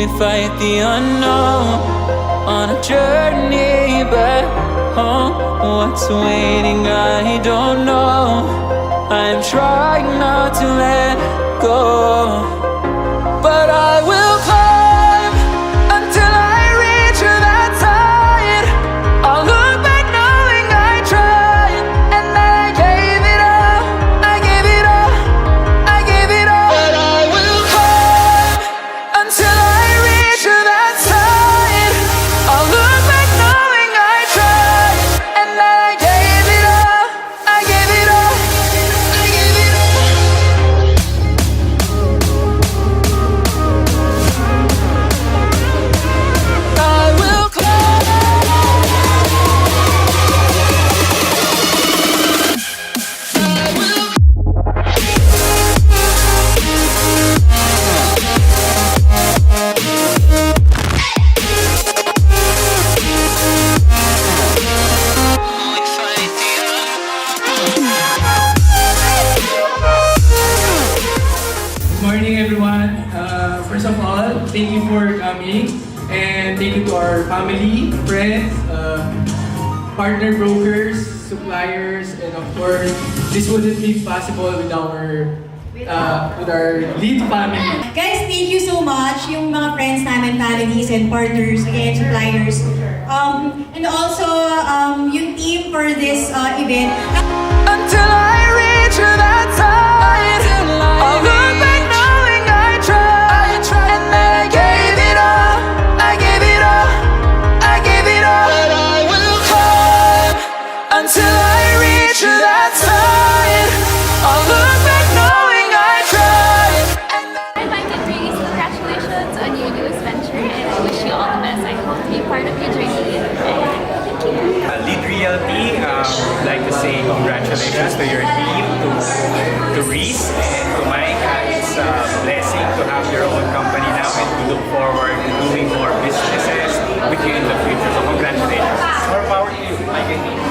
we fight the unknown on a journey back home. What's waiting, I don't know. I'm trying not to let go, but I will climb until I reach that side. I'll look back knowing I tried, and I gave it all, I gave it all, I gave it all. But I will climb until I reach that side. I'll look back knowing I tried, and I gave it all, I gave it all, I gave it all. I will climb. I will. We fight the Good morning, everyone. First of all, thank you for coming, and thank you to our family, friends, partner brokers, suppliers, and of course, this wouldn't be possible with our lead family. Guys, thank you so much. Yung mga friends namin, families, and partners, again, suppliers. And also, yung team for this event. Until I reach that side, I'll look back knowing I tried, and I gave it all, I gave it all, I gave it all. But I will climb until I reach that side. I'll look back knowing I tried. Hi, Mike and Grace. Congratulations on your newest venture, and I wish you all the best. I hope to be part of your journey. Thank you. Lead Realty, would like to say congratulations to your team, to Reese and to Mike. It's a blessing to have your own company now and to look forward to doing more businesses with you in the future. So congratulations. More power to you, Mike and me.